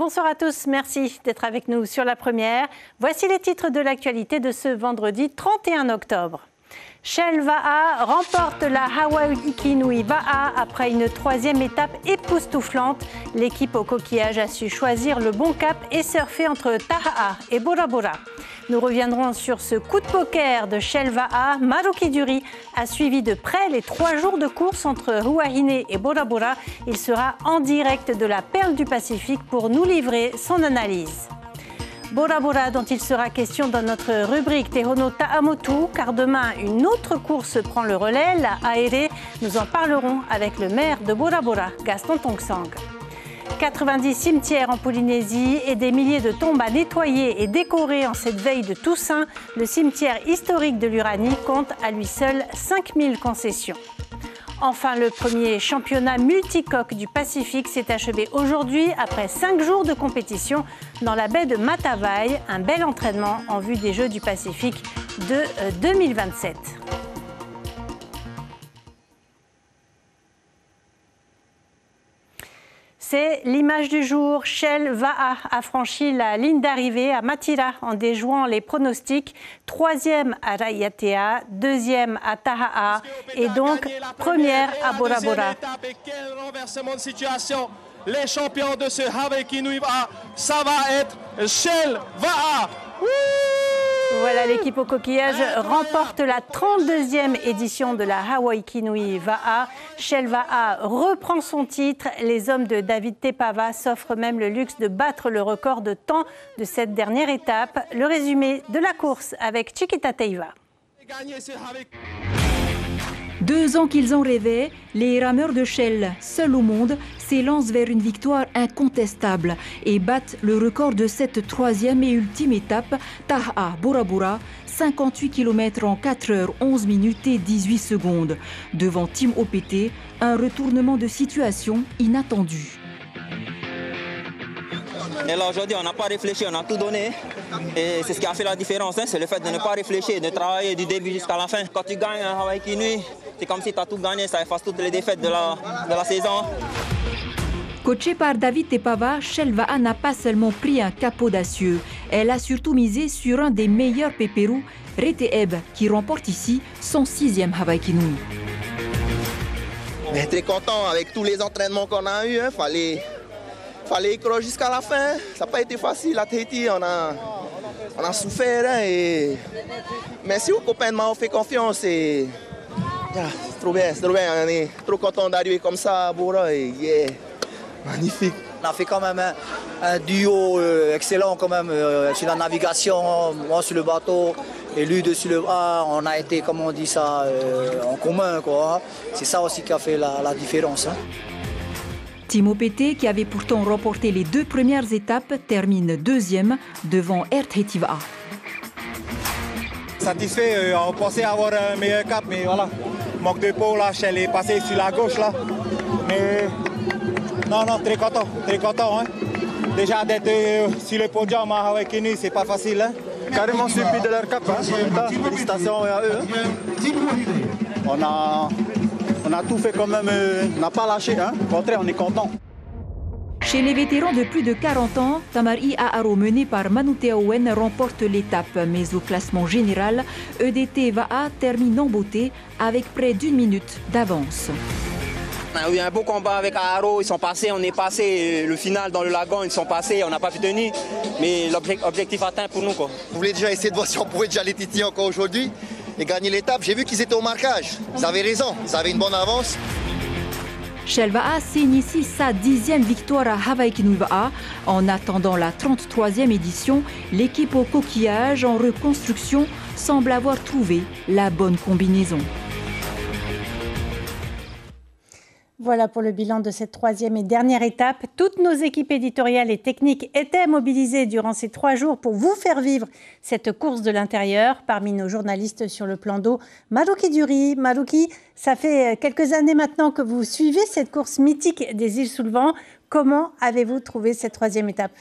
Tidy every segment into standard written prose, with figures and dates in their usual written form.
Bonsoir à tous, merci d'être avec nous sur la première. Voici les titres de l'actualité de ce vendredi 31 octobre. Shell Va'a remporte la Hawaii Nui Va'a après une troisième étape époustouflante. L'équipe au coquillage a su choisir le bon cap et surfer entre Taha'a et Bora Bora. Nous reviendrons sur ce coup de poker de Shell Va'a. Maruki Duri a suivi de près les 3 jours de course entre Huahine et Bora Bora. Il sera en direct de la Perle du Pacifique pour nous livrer son analyse. Bora Bora, dont il sera question dans notre rubrique Tehono Ta'amotu, car demain, une autre course prend le relais, la Aere. Nous en parlerons avec le maire de Bora Bora, Gaston Tongsang. 90 cimetières en Polynésie et des milliers de tombes à nettoyer et décorer en cette veille de Toussaint. Le cimetière historique de l'Uranie compte à lui seul 5000 concessions. Enfin, le premier championnat multicoque du Pacifique s'est achevé aujourd'hui après 5 jours de compétition dans la baie de Matavai. Un bel entraînement en vue des Jeux du Pacifique de 2027. C'est l'image du jour. Shell Va'a a franchi la ligne d'arrivée à Matira en déjouant les pronostics. 3e à Raiatea, 2e à Taha'a et donc première à Bora Bora. Quel renversement de situation. Les champions de ce Hawaii Nui Va'a, ça va être Shell Va'a. Voilà, l'équipe au coquillage remporte la 32e édition de la Hawaii Nui Va'a. Shell Va'a reprend son titre. Les hommes de David Tepava s'offrent même le luxe de battre le record de temps de cette dernière étape. Le résumé de la course avec Chiquita Teiva. 2 ans qu'ils en rêvaient, les rameurs de Shell, seuls au monde, s'élancent vers une victoire incontestable et battent le record de cette 3e et ultime étape, Taha'a Bora Bora, 58 km en 4 heures 11 minutes et 18 secondes. Devant Team OPT, un retournement de situation inattendu. Et là aujourd'hui on n'a pas réfléchi, on a tout donné et c'est ce qui a fait la différence, c'est le fait de ne pas réfléchir, de travailler du début jusqu'à la fin. Quand tu gagnes un Hawaii Nui, c'est comme si tu as tout gagné, ça efface toutes les défaites de la saison. Coachée par David Tepava, Shell Va'a n'a pas seulement pris un cap audacieux, elle a surtout misé sur un des meilleurs pépérous, Reteeb, qui remporte ici son 6e Hawaii Nui. On est très content avec tous les entraînements qu'on a eus, fallait y croire jusqu'à la fin. Ça n'a pas été facile à Tahiti, on a souffert. Et merci aux copains de m'avoir fait confiance. Et c'est trop bien, on est trop content d'arriver comme ça à Bora. Et magnifique. On a fait quand même un duo excellent quand même sur la navigation, moi sur le bateau et lui dessus le bras. On a été, comme on dit ça, en commun, quoi. C'est ça aussi qui a fait la différence. Team OPT, qui avait pourtant remporté les 2 premières étapes, termine 2e devant Air Tahiti Va'a. Satisfait, on pensait avoir un meilleur cap, mais voilà, manque de peau là, Shell est passé sur la gauche là. Mais non, très content. Hein. Déjà d'être sur le podium à Hawaii Nui, c'est pas facile. Hein. Carrément surpris de leur cap. Hein. Félicitations à eux. Hein. On a tout fait quand même, on n'a pas lâché, hein. Au contraire, on est content. Chez les vétérans de plus de 40 ans, Tamari A'aro, mené par Manute Owen, remporte l'étape. Mais au classement général, EDT Va'a termine en beauté avec près d'1 minute d'avance. On a eu un beau combat avec A'aro, ils sont passés, on est passé, le final dans le lagon, ils sont passés, on n'a pas pu tenir. Mais l'objectif atteint pour nous, quoi. Vous voulez déjà essayer de voir si on pouvait déjà les titiller encore aujourd'hui et gagner l'étape. J'ai vu qu'ils étaient au marquage. Ils avaient raison, ils avaient une bonne avance. Shell Va'a signe ici sa 10e victoire à Hawaii Nui Va'a. En attendant la 33e édition, l'équipe au coquillage en reconstruction semble avoir trouvé la bonne combinaison. Voilà pour le bilan de cette 3e et dernière étape. Toutes nos équipes éditoriales et techniques étaient mobilisées durant ces 3 jours pour vous faire vivre cette course de l'intérieur. Parmi nos journalistes sur le plan d'eau, Maruki Duri. Maruki, ça fait quelques années maintenant que vous suivez cette course mythique des îles sous le vent. Comment avez-vous trouvé cette 3e étape ?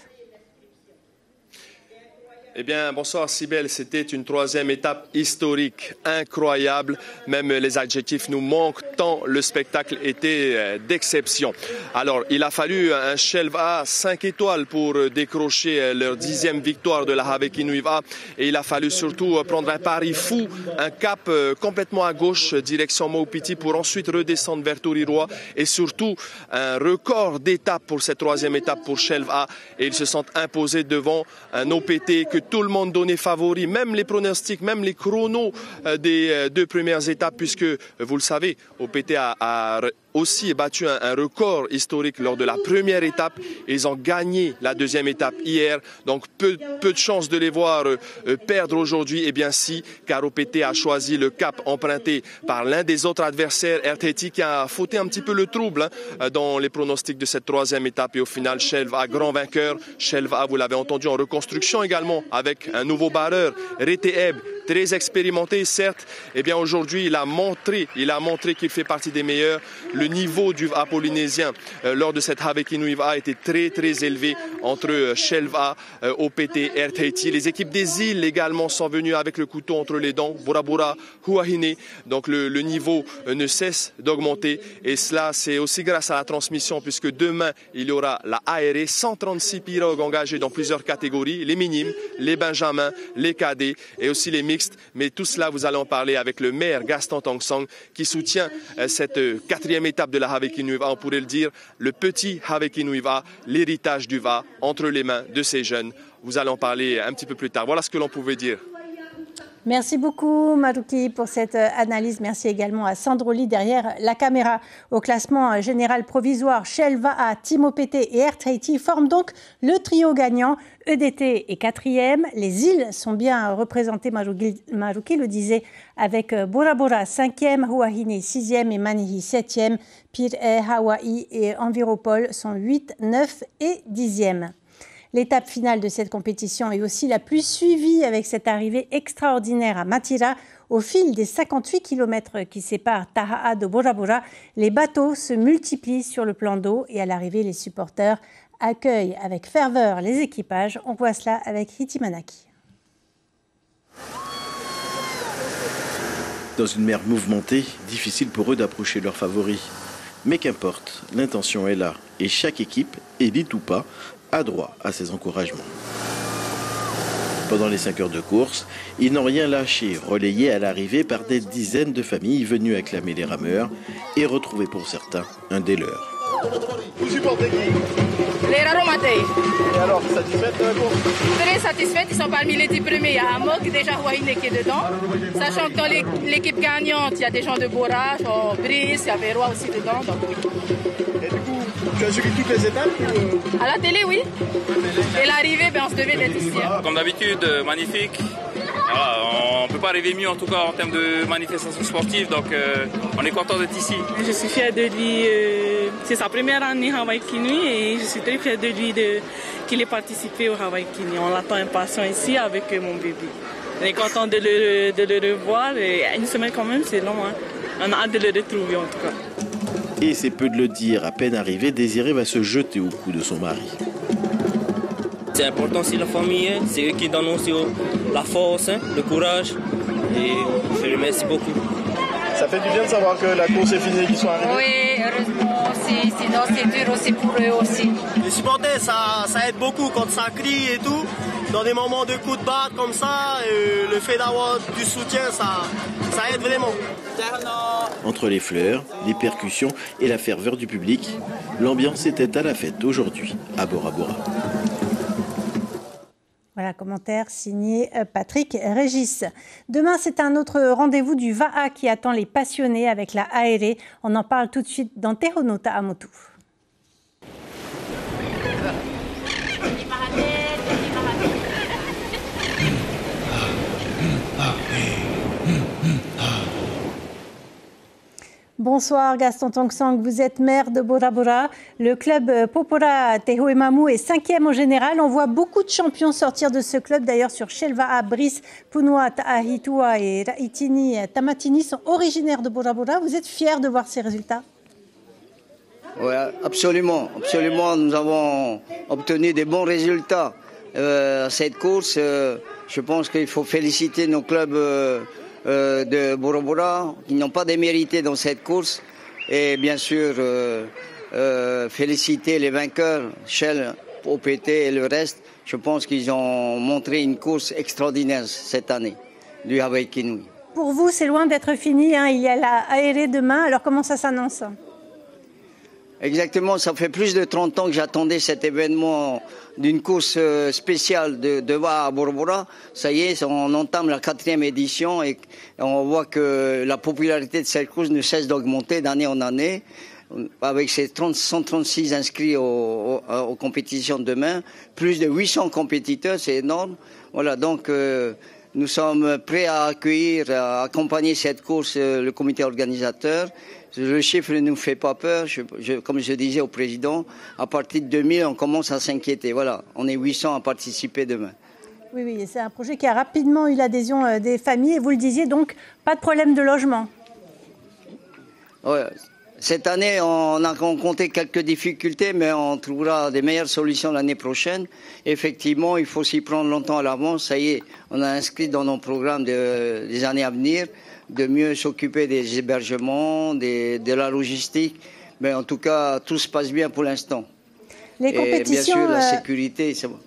Eh bien, bonsoir Cybèle, c'était une 3e étape historique, incroyable. Même les adjectifs nous manquent tant le spectacle était d'exception. Alors, il a fallu un Shelva 5 étoiles pour décrocher leur 10e victoire de la Haveki Nuiva. Et il a fallu surtout prendre un pari fou, un cap complètement à gauche, direction Maupiti, pour ensuite redescendre vers Toriroa. Et surtout, un record d'étape pour cette 3e étape pour Shelva. Et ils se sont imposés devant un OPT que tout le monde donnait favori, même les pronostics, même les chronos des 2 premières étapes, puisque, vous le savez, OPT a aussi battu un record historique lors de la première étape. Ils ont gagné la 2e étape hier, donc peu de chances de les voir perdre aujourd'hui. Eh bien si, car OPT a choisi le cap emprunté par l'un des autres adversaires, RTT, qui a fauté un petit peu le trouble dans les pronostics de cette 3e étape. Et au final, Shelva, grand vainqueur. Shelva, vous l'avez entendu, en reconstruction également, avec un nouveau barreur, Reteeb, très expérimenté, certes. Eh bien aujourd'hui, il a montré qu'il fait partie des meilleurs. Le niveau du VA polynésien lors de cette Haveki Nuiva a été très très élevé entre Shelva, OPT, RTT. Les équipes des îles également sont venues avec le couteau entre les dents, Bora Bora, Huahine. Donc le niveau ne cesse d'augmenter et cela c'est aussi grâce à la transmission, puisque demain il y aura la ARE, 136 pirogues engagées dans plusieurs catégories, les minimes, les benjamins, les cadets et aussi les mixtes. Mais tout cela, vous allez en parler avec le maire Gaston Tongsong qui soutient cette 4e étape de la Haveki Nuiva. On pourrait le dire, le petit Haveki Nuiva, l'héritage du VA entre les mains de ces jeunes. Vous allez en parler un petit peu plus tard. Voilà ce que l'on pouvait dire. Merci beaucoup Maruki pour cette analyse. Merci également à Sandroli derrière la caméra. Au classement général provisoire, Shelva, Team OPT et RTT forment donc le trio gagnant. EDT est 4e. Les îles sont bien représentées, Maruki le disait, avec Bora Bora 5e, Huahine 6e et Manihi 7e. Pire, Hawaii et Enviropol sont 8, 9 et 10e. L'étape finale de cette compétition est aussi la plus suivie, avec cette arrivée extraordinaire à Matira. Au fil des 58 km qui séparent Taha'a de Bora Bora, les bateaux se multiplient sur le plan d'eau et à l'arrivée, les supporters accueillent avec ferveur les équipages. On voit cela avec Hitimanaki. Dans une mer mouvementée, difficile pour eux d'approcher leurs favoris. Mais qu'importe, l'intention est là et chaque équipe, élite ou pas, a droit à ses encouragements. Pendant les 5 heures de course, ils n'ont rien lâché, relayés à l'arrivée par des dizaines de familles venues acclamer les rameurs et retrouver pour certains un des leurs. Vous supportez qui? Les Raromatei. Et alors, satisfaites de la course? Très satisfaites, ils sont parmi les 10 premiers. Il y a Amok, déjà Huahine qui est dedans. Sachant que dans l'équipe gagnante, il y a des gens de Bora, genre Brice, il y avait Roi aussi dedans. Donc oui. Et du coup, tu as suivi toutes les étapes ou... À la télé, oui. Et l'arrivée, on se devait d'être ici. Comme d'habitude, magnifique. Voilà, on ne peut pas rêver mieux en tout cas en termes de manifestations sportives, donc on est content d'être ici. Je suis fière de lui, c'est sa première année à Haveki Nui et je suis très fière de lui qu'il ait participé au Haveki Nui. On l'attend impatient ici avec mon bébé. On est content de le revoir et une semaine quand même c'est long, hein. On a hâte de le retrouver en tout cas. Et c'est peu de le dire, à peine arrivé, Désiré va se jeter au cou de son mari. C'est important aussi la famille, c'est eux qui donnent aussi la force, le courage et je les remercie beaucoup. Ça fait du bien de savoir que la course est finie et qu'ils sont arrivés. Oui, heureusement aussi, sinon c'est dur aussi pour eux aussi. Les supporters, ça aide beaucoup quand ça crie et tout. Dans des moments de coups de barre comme ça, le fait d'avoir du soutien, ça aide vraiment. Entre les fleurs, les percussions et la ferveur du public, l'ambiance était à la fête aujourd'hui à Bora Bora. Voilà, commentaire signé Patrick Régis. Demain, c'est un autre rendez-vous du VAA qui attend les passionnés avec la ARE. On en parle tout de suite dans Teronota Amotu. Bonsoir Gaston Tongsang, vous êtes maire de Bora Bora. Le club Popora Tehoemamu est 5e au général. On voit beaucoup de champions sortir de ce club. D'ailleurs, sur Shelva, Brice, Punua, Tahitua et Raitini, Tamatini sont originaires de Bora Bora. Vous êtes fiers de voir ces résultats? Oui, absolument. Absolument, nous avons obtenu des bons résultats. Cette course, je pense qu'il faut féliciter nos clubs de Bora Bora qui n'ont pas démérité dans cette course. Et bien sûr, féliciter les vainqueurs, Shell, OPT et le reste. Je pense qu'ils ont montré une course extraordinaire cette année du Hawaii Kinui. Pour vous, c'est loin d'être fini, hein. Il y a la ARE demain. Alors comment ça s'annonce? Exactement, ça fait plus de 30 ans que j'attendais cet événement d'une course spéciale de VA à Bora Bora. Ça y est, on entame la 4e édition et on voit que la popularité de cette course ne cesse d'augmenter d'année en année. Avec ces 136 inscrits aux compétitions de demain, plus de 800 compétiteurs, c'est énorme. Voilà, donc nous sommes prêts à accueillir, à accompagner cette course, le comité organisateur. Le chiffre ne nous fait pas peur. Comme je disais au président, à partir de 2000, on commence à s'inquiéter. Voilà, on est 800 à participer demain. Oui, oui, c'est un projet qui a rapidement eu l'adhésion des familles. Et vous le disiez, donc, pas de problème de logement. Ouais. Cette année, on a rencontré quelques difficultés, mais on trouvera des meilleures solutions l'année prochaine. Effectivement, il faut s'y prendre longtemps à l'avance. Ça y est, on a inscrit dans nos programmes des années à venir de mieux s'occuper des hébergements, de la logistique. Mais en tout cas, tout se passe bien pour l'instant. Les compétitions, et bien sûr, la sécurité, c'est bon.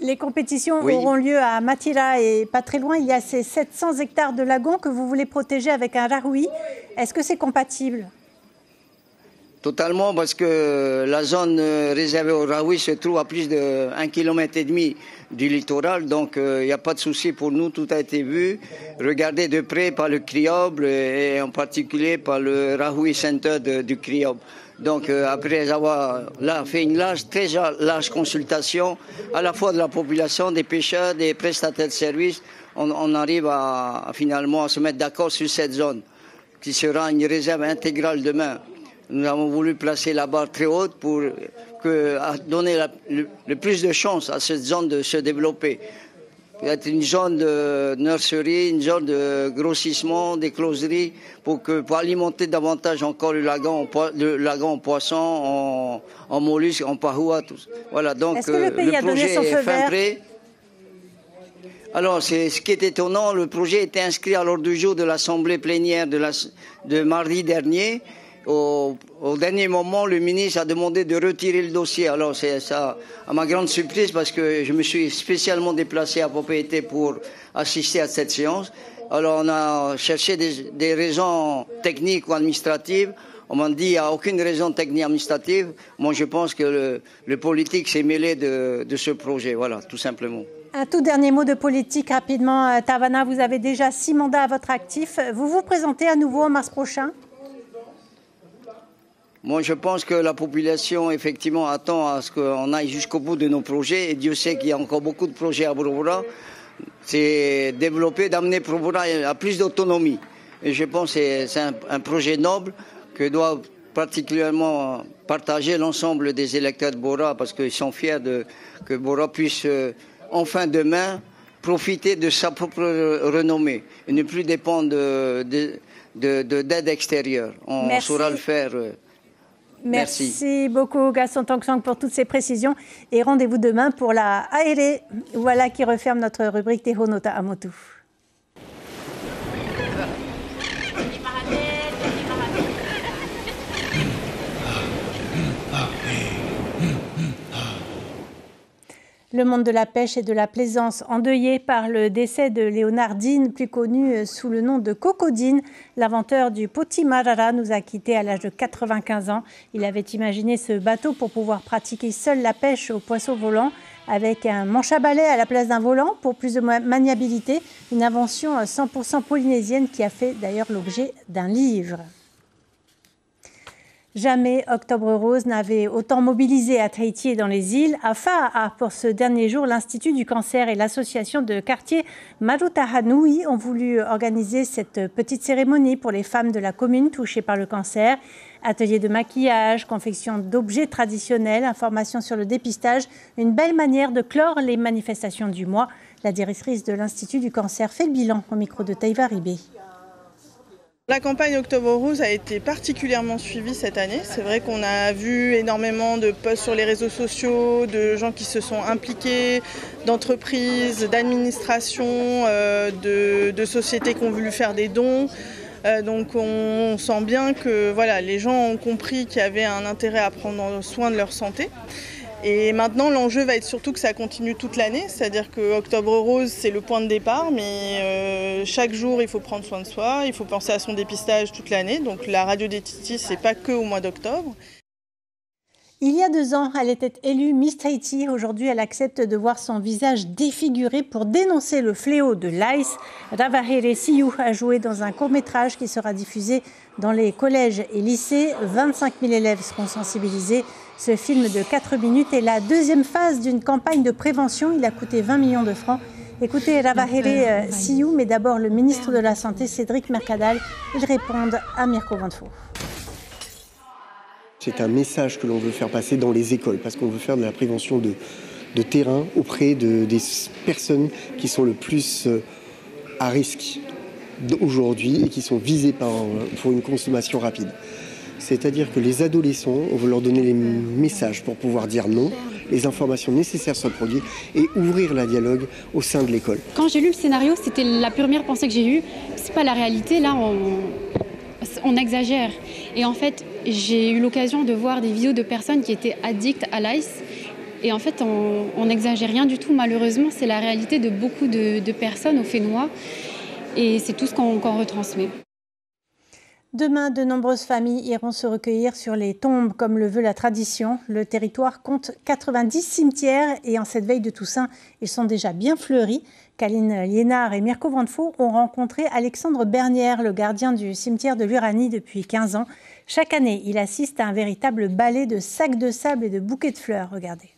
Les compétitions auront lieu à Matira et pas très loin. Il y a ces 700 hectares de lagons que vous voulez protéger avec un rahui. Est-ce que c'est compatible ? Totalement, parce que la zone réservée au rahui se trouve à plus de 1,5 km du littoral, donc il n'y a pas de souci pour nous, tout a été vu, regardé de près par le CRIOB et en particulier par le Rahui Center du CRIOB. Donc après avoir fait une très large consultation, à la fois de la population, des pêcheurs, des prestataires de services, on arrive finalement à se mettre d'accord sur cette zone, qui sera une réserve intégrale demain. Nous avons voulu placer la barre très haute pour donner le plus de chances à cette zone de se développer. Peut-être une zone de nurserie, une zone de grossissement, d'écloserie, pour alimenter davantage encore le lagon en poisson, en mollusques, en pahua, tout ça. Voilà, donc le projet est fin prêt. Alors, ce qui est étonnant, le projet était inscrit à l'ordre du jour de l'Assemblée plénière de mardi dernier. Au dernier moment, le ministre a demandé de retirer le dossier. Alors, c'est ça, à ma grande surprise, parce que je me suis spécialement déplacé à propriété pour assister à cette séance. Alors, on a cherché des raisons techniques ou administratives. On m'a dit qu'il n'y a aucune raison technique administrative. Moi, je pense que le politique s'est mêlé de ce projet. Voilà, tout simplement. Un tout dernier mot de politique rapidement. Tavana, vous avez déjà 6 mandats à votre actif. Vous vous présentez à nouveau en mars prochain ? Moi, je pense que la population, effectivement, attend à ce qu'on aille jusqu'au bout de nos projets. Et Dieu sait qu'il y a encore beaucoup de projets à Bora Bora. C'est développer, d'amener Bora Bora à plus d'autonomie. Et je pense que c'est un projet noble que doit particulièrement partager l'ensemble des électeurs de Bora, parce qu'ils sont fiers que Bora puisse, enfin demain, profiter de sa propre renommée et ne plus dépendre d'aide extérieure. On saura le faire. Merci beaucoup Gaston Tong-Sang pour toutes ces précisions et rendez-vous demain pour la ARE. Voilà qui referme notre rubrique Teho no Ta'amotu. Le monde de la pêche et de la plaisance, endeuillé par le décès de Léonard Dean, plus connu sous le nom de Coco Dean. L'inventeur du Poti Marara nous a quittés à l'âge de 95 ans. Il avait imaginé ce bateau pour pouvoir pratiquer seul la pêche aux poissons volants, avec un manche à balai à la place d'un volant pour plus de maniabilité. Une invention 100% polynésienne qui a fait d'ailleurs l'objet d'un livre. Jamais Octobre Rose n'avait autant mobilisé à Tahiti et dans les îles. À Fa'a'a, pour ce dernier jour, l'Institut du cancer et l'association de quartier Marutahanui ont voulu organiser cette petite cérémonie pour les femmes de la commune touchées par le cancer. Ateliers de maquillage, confection d'objets traditionnels, information sur le dépistage, une belle manière de clore les manifestations du mois. La directrice de l'Institut du cancer fait le bilan au micro de Taïva Ribé. La campagne Octobre Rose a été particulièrement suivie cette année. C'est vrai qu'on a vu énormément de posts sur les réseaux sociaux, de gens qui se sont impliqués, d'entreprises, d'administrations, de sociétés qui ont voulu faire des dons. Donc on sent bien que voilà, les gens ont compris qu'il y avait un intérêt à prendre soin de leur santé. Et maintenant, l'enjeu va être surtout que ça continue toute l'année, c'est-à-dire que Octobre Rose, c'est le point de départ, mais chaque jour, il faut prendre soin de soi, il faut penser à son dépistage toute l'année. Donc la radiohépatite, c'est pas que au mois d'octobre. Il y a 2 ans, elle était élue Miss Tahiti. Aujourd'hui, elle accepte de voir son visage défiguré pour dénoncer le fléau de l'AIDS. Ravahere Siu a joué dans un court-métrage qui sera diffusé dans les collèges et lycées. 25 000 élèves seront sensibilisés. Ce film de 4 minutes est la 2e phase d'une campagne de prévention. Il a coûté 20 millions de francs. Écoutez Ravahere Siu, mais d'abord le ministre de la Santé, Cédric Mercadal. Ils répondent à Mirko Vanfo. C'est un message que l'on veut faire passer dans les écoles, parce qu'on veut faire de la prévention de terrain auprès des personnes qui sont le plus à risque aujourd'hui et qui sont visées pour une consommation rapide. C'est-à-dire que les adolescents, on veut leur donner les messages pour pouvoir dire non, les informations nécessaires sur le produit et ouvrir le dialogue au sein de l'école. Quand j'ai lu le scénario, c'était la première pensée que j'ai eue. C'est pas la réalité, là, on exagère. Et en fait, j'ai eu l'occasion de voir des vidéos de personnes qui étaient addictes à l'ice. Et en fait, on n'exagère rien du tout. Malheureusement, c'est la réalité de beaucoup de personnes au Fénois. Et c'est tout ce qu'on retransmet. Demain, de nombreuses familles iront se recueillir sur les tombes, comme le veut la tradition. Le territoire compte 90 cimetières et en cette veille de Toussaint, ils sont déjà bien fleuris. Kaline Liénard et Mirko Vanfo ont rencontré Alexandre Bernière, le gardien du cimetière de l'Uranie depuis 15 ans. Chaque année, il assiste à un véritable ballet de sacs de sable et de bouquets de fleurs. Regardez.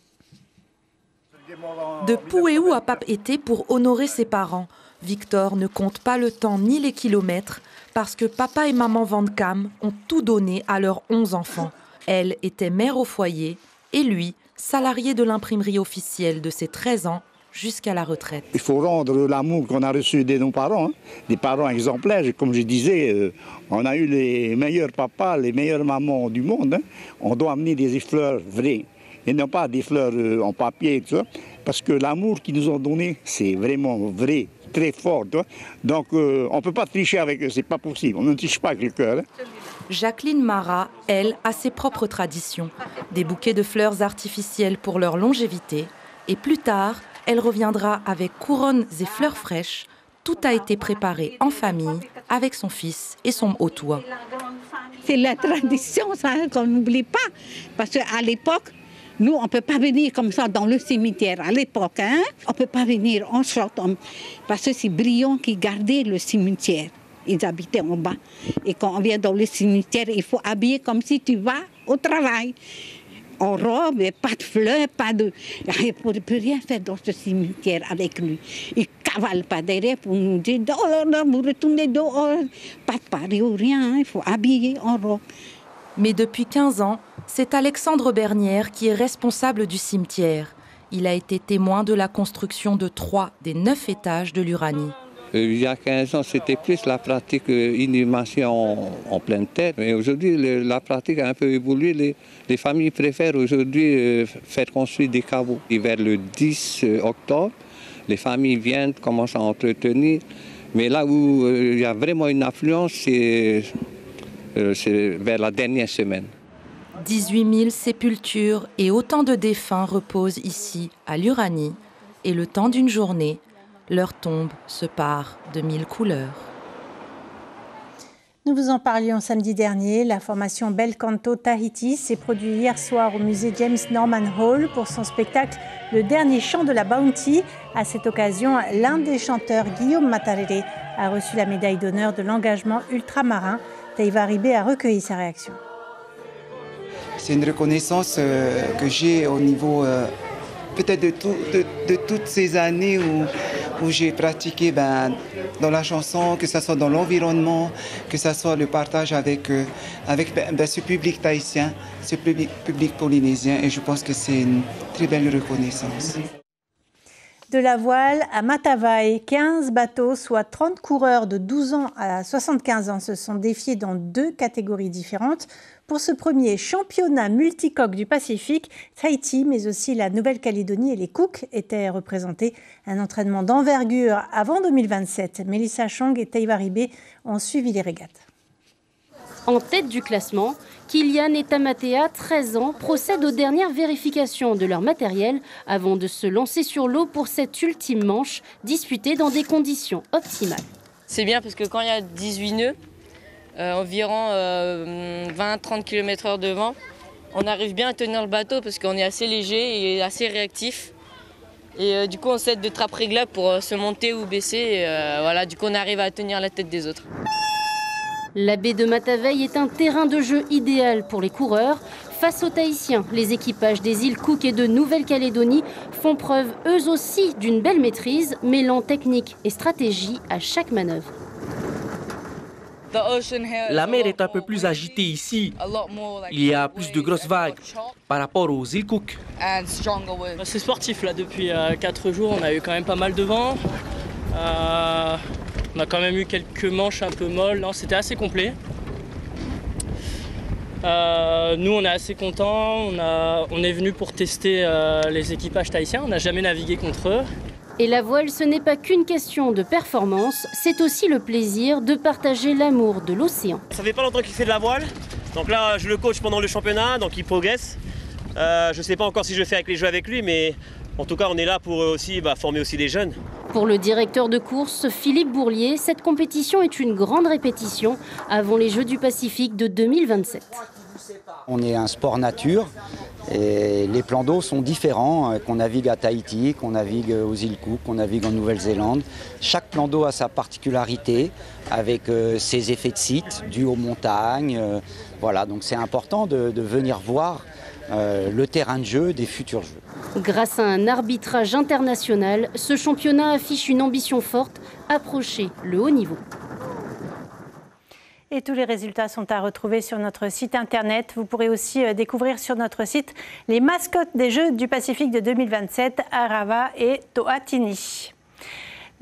De Pouéou à Pape-Été pour honorer ses parents. Victor ne compte pas le temps ni les kilomètres parce que papa et maman Van Cam ont tout donné à leurs 11 enfants. Elle était mère au foyer et lui, salarié de l'imprimerie officielle de ses 13 ans jusqu'à la retraite. Il faut rendre l'amour qu'on a reçu de nos parents, des parents exemplaires. Comme je disais, on a eu les meilleurs papas, les meilleures mamans du monde. On doit amener des fleurs vraies et non pas des fleurs en papier et tout ça, parce que l'amour qu'ils nous ont donné, c'est vraiment vrai, très fort. Donc on ne peut pas tricher avec eux, c'est pas possible. On ne triche pas avec le cœur. Jacqueline Marat, elle, a ses propres traditions. Des bouquets de fleurs artificielles pour leur longévité. Et plus tard, elle reviendra avec couronnes et fleurs fraîches. Tout a été préparé en famille, avec son fils et son haut-toit. C'est la tradition, ça, qu'on n'oublie pas. Parce qu'à l'époque, nous, on ne peut pas venir comme ça dans le cimetière. À l'époque, on ne peut pas venir en short. Parce que c'est Brion qui gardait le cimetière. Ils habitaient en bas. Et quand on vient dans le cimetière, il faut habiller comme si tu vas au travail. En robe, pas de fleurs, pas de... On ne peut rien faire dans ce cimetière avec lui. Il ne cavale pas derrière pour nous dire « Oh là, vous retournez dehors ». Pas de pari ou rien, il faut habiller en robe. Mais depuis 15 ans, c'est Alexandre Bernière qui est responsable du cimetière. Il a été témoin de la construction de 3 des 9 étages de l'Uranie. Il y a 15 ans, c'était plus la pratique inhumation en pleine terre. Mais aujourd'hui, la pratique a un peu évolué. Les familles préfèrent aujourd'hui faire construire des caveaux. Et vers le 10 octobre, les familles viennent, commencent à entretenir. Mais là où il y a vraiment une affluence, c'est vers la dernière semaine. 18 000 sépultures et autant de défunts reposent ici, à l'Uranie. Et le temps d'une journée, leur tombe se pare de 1000 couleurs. Nous vous en parlions samedi dernier. La formation Bel Canto Tahiti s'est produite hier soir au musée James Norman Hall pour son spectacle Le dernier chant de la Bounty. À cette occasion, l'un des chanteurs, Guillaume Matarere, a reçu la médaille d'honneur de l'engagement ultramarin. Taïva Ribé a recueilli sa réaction. C'est une reconnaissance que j'ai au niveau peut-être de toutes ces années où j'ai pratiqué dans la chanson, que ce soit dans l'environnement, que ce soit le partage avec ce public tahitien, ce public polynésien. Et je pense que c'est une très belle reconnaissance. De la voile à Matavai, 15 bateaux, soit 30 coureurs de 12 ans à 75 ans se sont défiés dans 2 catégories différentes. Pour ce premier championnat multicoque du Pacifique, Tahiti, mais aussi la Nouvelle-Calédonie et les Cook étaient représentés. Un entraînement d'envergure avant 2027. Melissa Chong et Teiva Ribé ont suivi les régates. En tête du classement, Kilian et Tamatea, 13 ans, procèdent aux dernières vérifications de leur matériel avant de se lancer sur l'eau pour cette ultime manche disputée dans des conditions optimales. C'est bien parce que quand il y a 18 nœuds, environ 20-30 km/h de vent, on arrive bien à tenir le bateau parce qu'on est assez léger et assez réactif. Et du coup, on s'aide de trappe réglable pour se monter ou baisser. Voilà, du coup, on arrive à tenir la tête des autres. La baie de Matavai est un terrain de jeu idéal pour les coureurs. Face aux Tahitiens, les équipages des îles Cook et de Nouvelle-Calédonie font preuve eux aussi d'une belle maîtrise, mêlant technique et stratégie à chaque manœuvre. La mer est un peu plus agitée ici. Il y a plus de grosses vagues par rapport aux îles Cook. C'est sportif là, depuis 4 jours, on a eu quand même pas mal de vent. On a quand même eu quelques manches un peu molles, non, c'était assez complet. Nous on est assez contents, on est venu pour tester les équipages tahitiens, on n'a jamais navigué contre eux. Et la voile, ce n'est pas qu'une question de performance, c'est aussi le plaisir de partager l'amour de l'océan. Ça fait pas longtemps qu'il fait de la voile, donc là je le coach pendant le championnat, donc il progresse. Je sais pas encore si je fais avec les jeux avec lui, mais en tout cas on est là pour aussi former aussi les jeunes. Pour le directeur de course, Philippe Bourlier, cette compétition est une grande répétition avant les Jeux du Pacifique de 2027. On est un sport nature et les plans d'eau sont différents, qu'on navigue à Tahiti, qu'on navigue aux îles Cook, qu'on navigue en Nouvelle-Zélande. Chaque plan d'eau a sa particularité avec ses effets de site dus aux montagnes. Voilà, donc c'est important de venir voir le terrain de jeu des futurs Jeux. Grâce à un arbitrage international, ce championnat affiche une ambition forte, approcher le haut niveau. Et tous les résultats sont à retrouver sur notre site internet. Vous pourrez aussi découvrir sur notre site les mascottes des Jeux du Pacifique de 2027, Arawa et To'atini.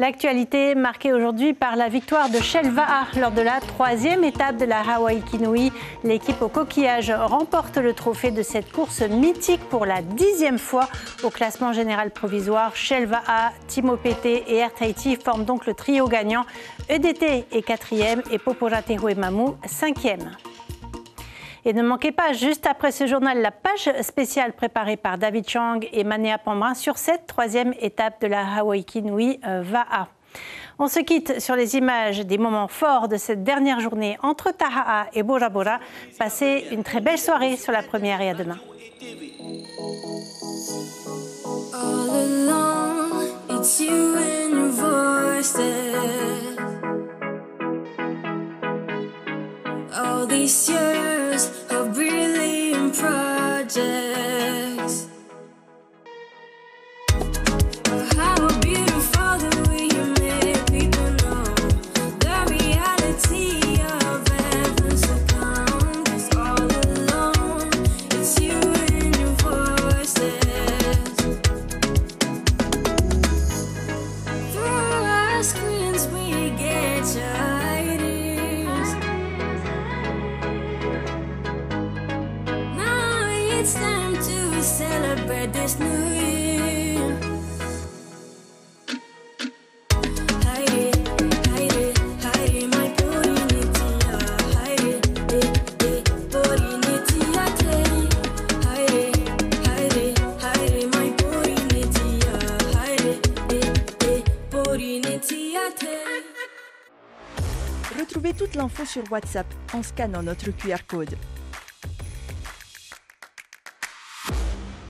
L'actualité marquée aujourd'hui par la victoire de Shell Va'a lors de la 3e étape de la Hawaii Kinui. L'équipe au coquillage remporte le trophée de cette course mythique pour la 10e fois au classement général provisoire. Shell Va'a, Timo Pete et Air Tahiti forment donc le trio gagnant. EDT est 4e et Poporate Huemamu 5e. Et ne manquez pas, juste après ce journal, la page spéciale préparée par David Chang et Manea Pambrin sur cette 3e étape de la Hawaii Kinui Va'a. On se quitte sur les images des moments forts de cette dernière journée entre Taha'a et Bora Bora. Passez une très belle soirée sur la première et à demain. All along, it's you and your voices. All these years of brilliant projects. How beautiful the way you make people know the reality of heaven's account is all alone. It's you and your voices. Through our screens we get your ideas. It's time to celebrate this new year. Haide, haide, haide, my porinitia. Haide, porinitia te. Haide, haide, haide, my porinitia. Haide, porinitia te. Retrouvez toute l'info sur WhatsApp en scannant notre QR code.